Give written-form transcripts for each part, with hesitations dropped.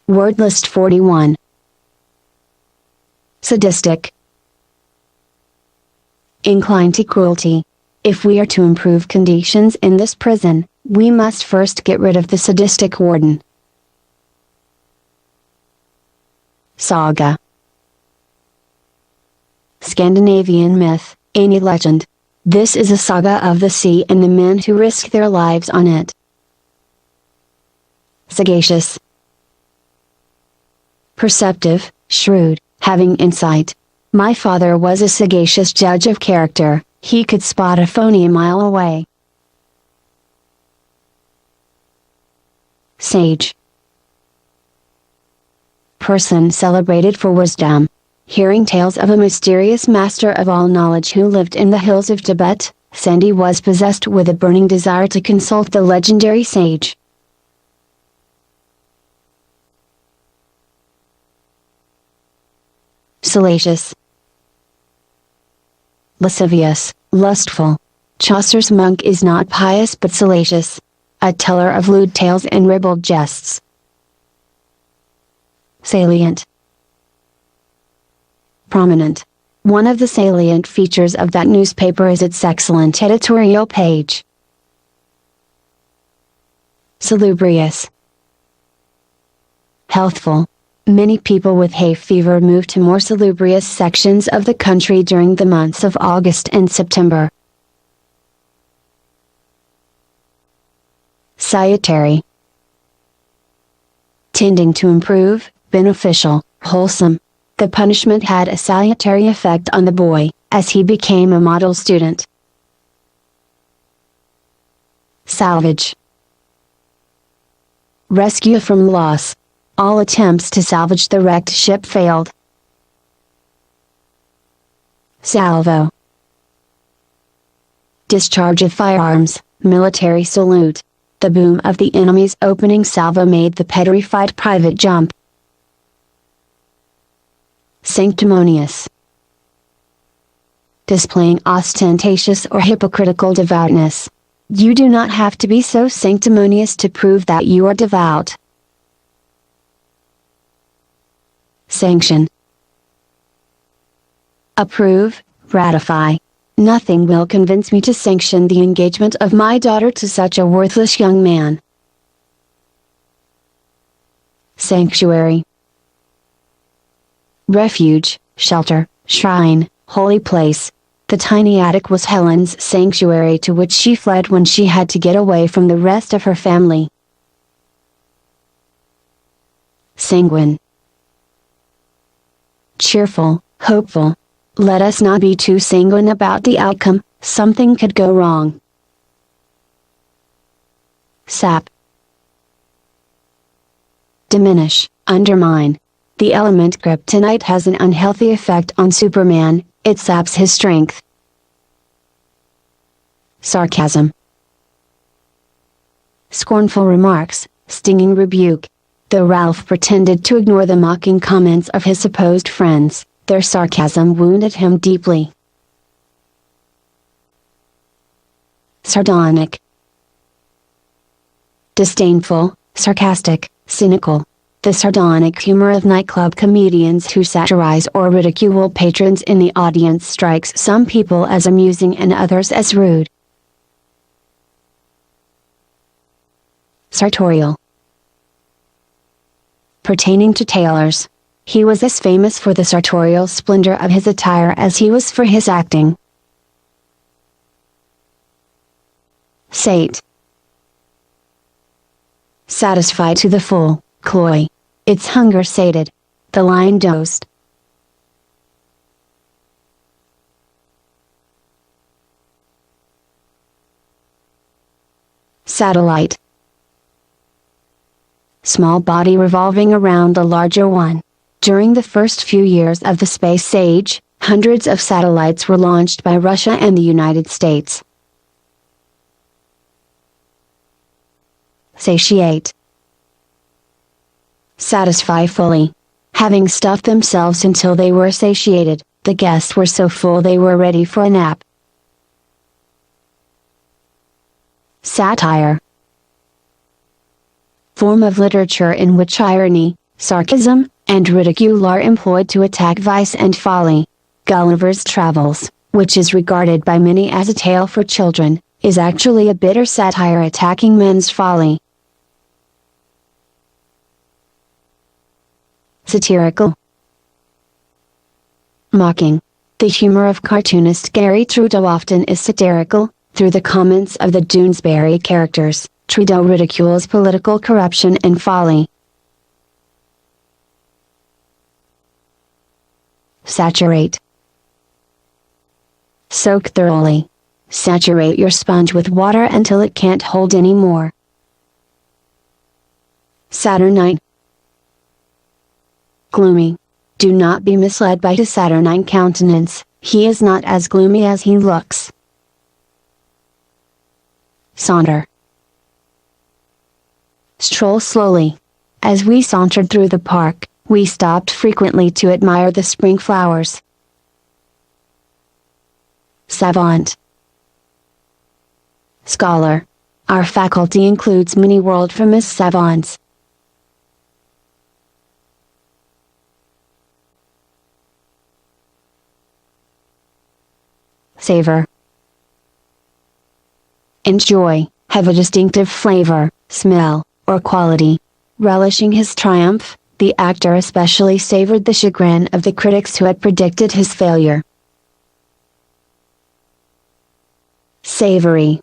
Word list 41. Sadistic. Inclined to cruelty. If we are to improve conditions in this prison, we must first get rid of the sadistic warden. Saga. Scandinavian myth, any legend. This is a saga of the sea and the men who risk their lives on it. Sagacious. Perceptive, shrewd, having insight. My father was a sagacious judge of character, he could spot a phony a mile away. Sage. Person celebrated for wisdom. Hearing tales of a mysterious master of all knowledge who lived in the hills of Tibet, Sandy was possessed with a burning desire to consult the legendary sage. Salacious. Lascivious, lustful. Chaucer's monk is not pious but salacious. A teller of lewd tales and ribald jests. Salient. Prominent. One of the salient features of that newspaper is its excellent editorial page. Salubrious. Healthful. Many people with hay fever move to more salubrious sections of the country during the months of August and September. Salutary. Tending to improve, beneficial, wholesome. The punishment had a salutary effect on the boy, as he became a model student. Salvage. Rescue from loss. All attempts to salvage the wrecked ship failed. Salvo. Discharge of firearms, military salute. The boom of the enemy's opening salvo made the petrified private jump. Sanctimonious. Displaying ostentatious or hypocritical devoutness. You do not have to be so sanctimonious to prove that you are devout. Sanction. Approve, ratify. Nothing will convince me to sanction the engagement of my daughter to such a worthless young man. Sanctuary. Refuge, shelter, shrine, holy place. The tiny attic was Helen's sanctuary to which she fled when she had to get away from the rest of her family. Sanguine. Cheerful, hopeful. Let us not be too sanguine about the outcome, something could go wrong. Sap. Diminish, undermine. The element kryptonite has an unhealthy effect on Superman, it saps his strength. Sarcasm. Scornful remarks, stinging rebuke. Though Ralph pretended to ignore the mocking comments of his supposed friends, their sarcasm wounded him deeply. Sardonic. Disdainful, sarcastic, cynical. The sardonic humor of nightclub comedians who satirize or ridicule patrons in the audience strikes some people as amusing and others as rude. Sartorial. Pertaining to tailors. He was as famous for the sartorial splendor of his attire as he was for his acting. Sate. Satisfied to the full, cloy. Its hunger sated. The lion dozed. Satellite. Small body revolving around a larger one. During the first few years of the space age, hundreds of satellites were launched by Russia and the United States. Satiate. Satisfy fully. Having stuffed themselves until they were satiated, the guests were so full they were ready for a nap. Satire. Form of literature in which irony, sarcasm, and ridicule are employed to attack vice and folly. Gulliver's Travels, which is regarded by many as a tale for children, is actually a bitter satire attacking men's folly. Satirical. Mocking. The humor of cartoonist Gary Trudeau often is satirical. Through the comments of the Doonesbury characters, Trudeau ridicules political corruption and folly. Saturate. Soak thoroughly. Saturate your sponge with water until it can't hold any more. Saturnine. Gloomy. Do not be misled by his saturnine countenance, he is not as gloomy as he looks. Saunter. Stroll slowly. As we sauntered through the park, we stopped frequently to admire the spring flowers. Savant. Scholar. Our faculty includes many world-famous savants. Savor. Enjoy, have a distinctive flavor, smell, or quality. Relishing his triumph, the actor especially savored the chagrin of the critics who had predicted his failure. Savory.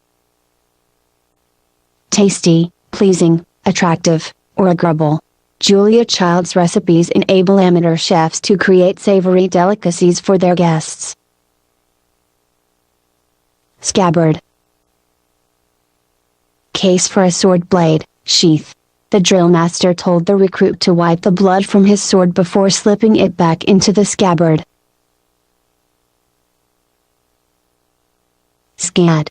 Tasty, pleasing, attractive, or agreeable. Julia Child's recipes enable amateur chefs to create savory delicacies for their guests. Scabbard. Case for a sword blade, sheath. The drill master told the recruit to wipe the blood from his sword before slipping it back into the scabbard. Scad.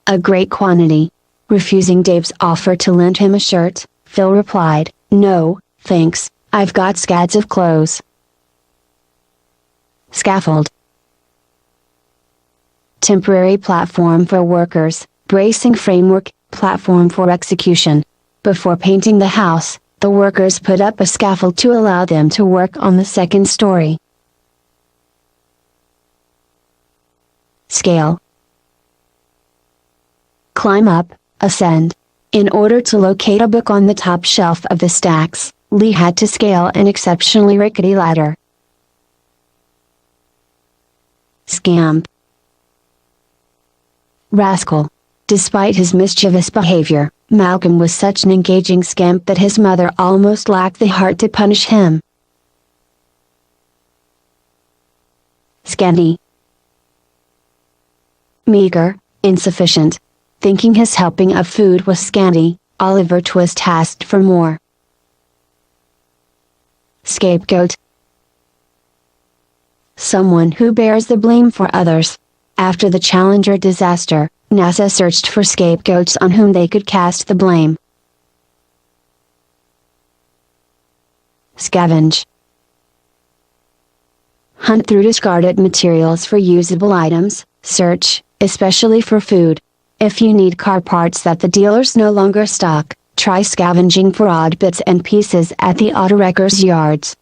A great quantity. Refusing Dave's offer to lend him a shirt, Phil replied, "No, thanks, I've got scads of clothes." Scaffold. Temporary platform for workers, bracing framework, platform for execution. Before painting the house, the workers put up a scaffold to allow them to work on the second story. Scale. Climb up, ascend. In order to locate a book on the top shelf of the stacks, Lee had to scale an exceptionally rickety ladder. Scamp. Rascal. Despite his mischievous behavior, Malcolm was such an engaging scamp that his mother almost lacked the heart to punish him. Scanty. Meager, insufficient. Thinking his helping of food was scanty, Oliver Twist asked for more. Scapegoat. Someone who bears the blame for others. After the Challenger disaster, NASA searched for scapegoats on whom they could cast the blame. Scavenge. Hunt through discarded materials for usable items, search, especially for food. If you need car parts that the dealers no longer stock, try scavenging for odd bits and pieces at the auto wreckers' yards.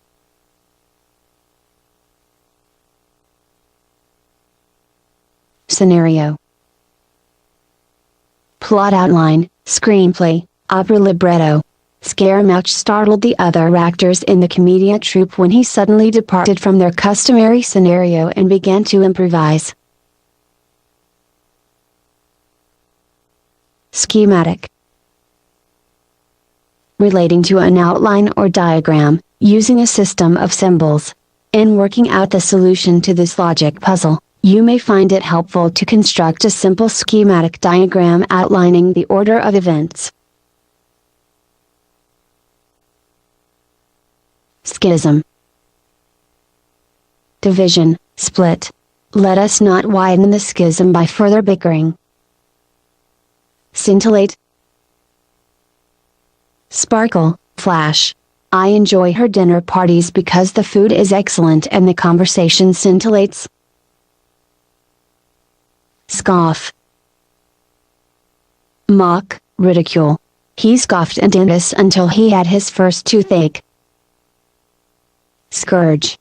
Scenario. Plot outline, screenplay, opera libretto. Scaramouche startled the other actors in the commedia troupe when he suddenly departed from their customary scenario and began to improvise. Schematic. Relating to an outline or diagram, using a system of symbols. In working out the solution to this logic puzzle, you may find it helpful to construct a simple schematic diagram outlining the order of events. Schism. Division, split. Let us not widen the schism by further bickering. Scintillate. Sparkle, flash. I enjoy her dinner parties because the food is excellent and the conversation scintillates. Scoff. Mock, ridicule. He scoffed and did this until he had his first toothache. Scourge.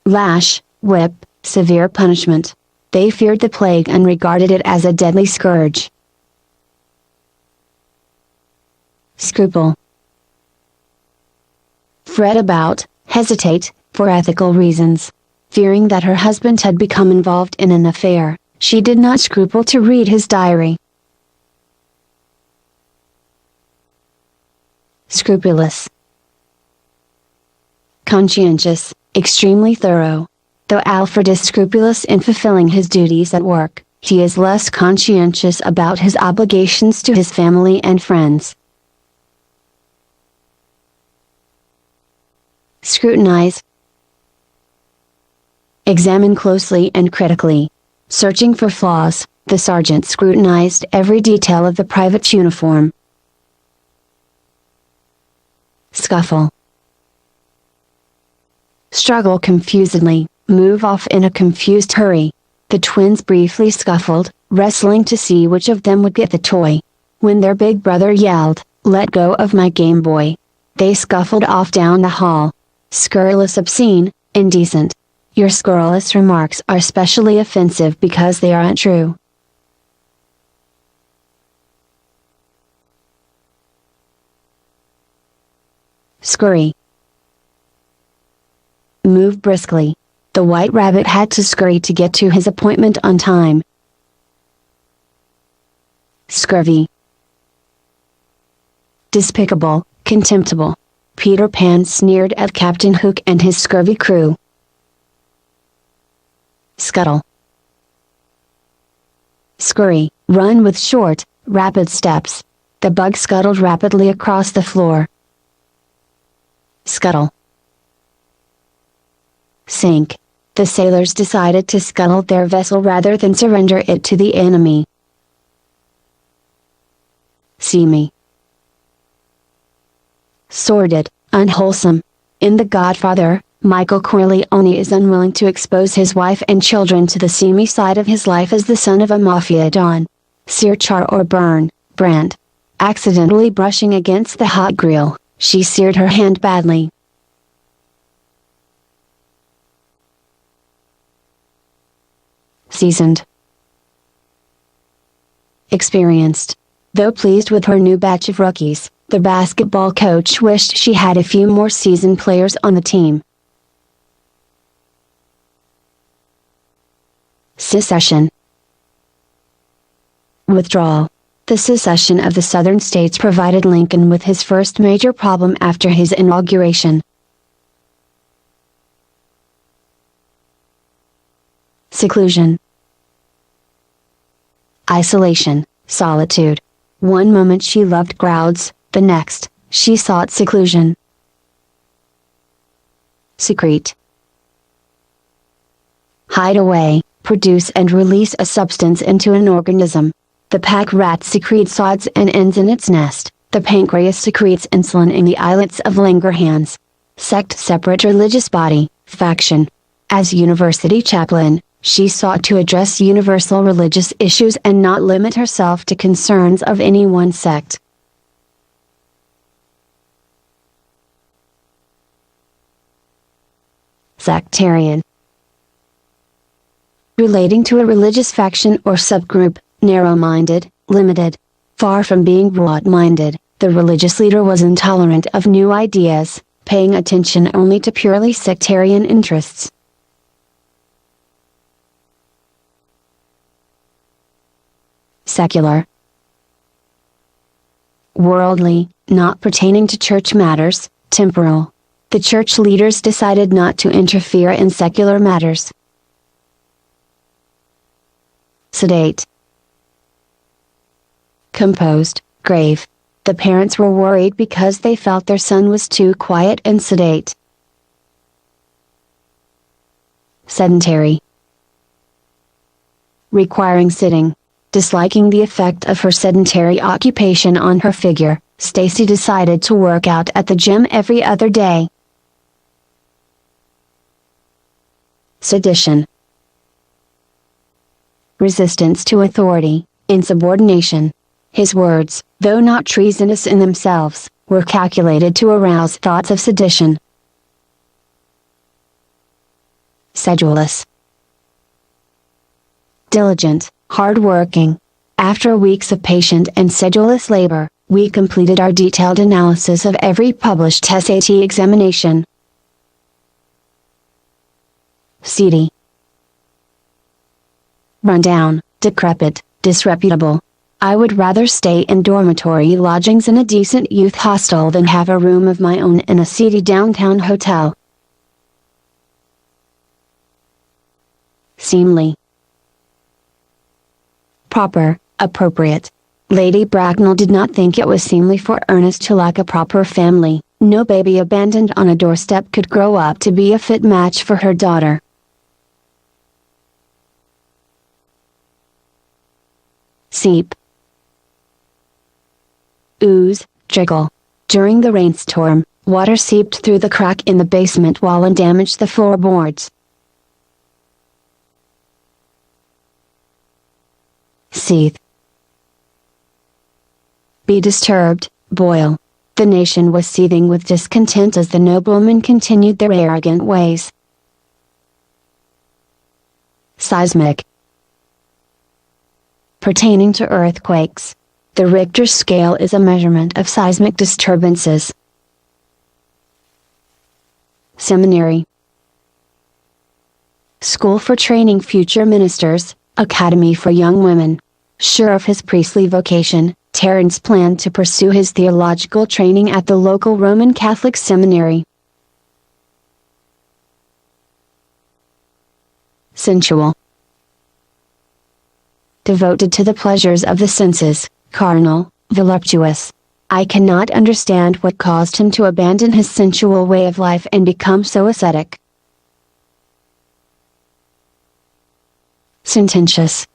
Lash, whip, severe punishment. They feared the plague and regarded it as a deadly scourge. Scruple. Fret about, hesitate, for ethical reasons. Fearing that her husband had become involved in an affair, she did not scruple to read his diary. Scrupulous. Conscientious, extremely thorough. Though Alfred is scrupulous in fulfilling his duties at work, he is less conscientious about his obligations to his family and friends. Scrutinize. Examine closely and critically. Searching for flaws, the sergeant scrutinized every detail of the private's uniform. Scuffle. Struggle confusedly, move off in a confused hurry. The twins briefly scuffled, wrestling to see which of them would get the toy. When their big brother yelled, "Let go of my Game Boy!" they scuffled off down the hall. Scurrilous, obscene, indecent. Your scurrilous remarks are especially offensive because they aren't true. Scurry. Move briskly. The White Rabbit had to scurry to get to his appointment on time. Scurvy. Despicable, contemptible. Peter Pan sneered at Captain Hook and his scurvy crew. Scuttle. Scurry, run with short, rapid steps. The bug scuttled rapidly across the floor. Scuttle. Sink. The sailors decided to scuttle their vessel rather than surrender it to the enemy. Seamy. Sordid, unwholesome. In The Godfather, Michael Corleone is unwilling to expose his wife and children to the seamy side of his life as the son of a mafia don. Sear, char or burn, brand. Accidentally brushing against the hot grill, she seared her hand badly. Seasoned. Experienced. Though pleased with her new batch of rookies, the basketball coach wished she had a few more seasoned players on the team. Secession. Withdrawal. The secession of the Southern states provided Lincoln with his first major problem after his inauguration. Seclusion. Isolation, solitude. One moment she loved crowds, the next, she sought seclusion. Secrete. Hide away, produce and release a substance into an organism. The pack rat secretes sods and ends in its nest. The pancreas secretes insulin in the islets of Langerhans. Sect, separate religious body, faction. As university chaplain, she sought to address universal religious issues and not limit herself to concerns of any one sect. Sectarian. Relating to a religious faction or subgroup, narrow-minded, limited. Far from being broad-minded, the religious leader was intolerant of new ideas, paying attention only to purely sectarian interests. Secular. Worldly, not pertaining to church matters, temporal. The church leaders decided not to interfere in secular matters. Sedate. Composed, grave. The parents were worried because they felt their son was too quiet and sedate. Sedentary. Requiring sitting. Disliking the effect of her sedentary occupation on her figure, Stacy decided to work out at the gym every other day. Sedition. Resistance to authority, insubordination. His words, though not treasonous in themselves, were calculated to arouse thoughts of sedition. Sedulous. Diligent, hard-working. After weeks of patient and sedulous labor, we completed our detailed analysis of every published SAT examination. Seedy. Rundown, decrepit, disreputable. I would rather stay in dormitory lodgings in a decent youth hostel than have a room of my own in a seedy downtown hotel. Seemly. Proper, appropriate. Lady Bracknell did not think it was seemly for Ernest to lack a proper family. No baby abandoned on a doorstep could grow up to be a fit match for her daughter. Seep. Ooze, trickle. During the rainstorm, water seeped through the crack in the basement wall and damaged the floorboards. Seethe. Be disturbed, boil. The nation was seething with discontent as the noblemen continued their arrogant ways. Seismic. Pertaining to earthquakes. The Richter scale is a measurement of seismic disturbances. Seminary. School for training future ministers, academy for young women. Sure of his priestly vocation, Terence planned to pursue his theological training at the local Roman Catholic seminary. Sensual. Devoted to the pleasures of the senses, carnal, voluptuous. I cannot understand what caused him to abandon his sensual way of life and become so ascetic. Sententious.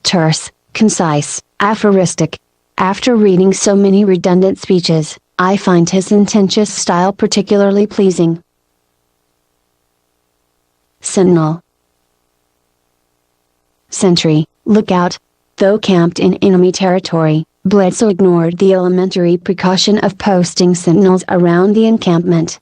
Terse, concise, aphoristic. After reading so many redundant speeches, I find his sententious style particularly pleasing. Sentinel. Sentry, lookout. Though camped in enemy territory, Bledsoe ignored the elementary precaution of posting sentinels around the encampment.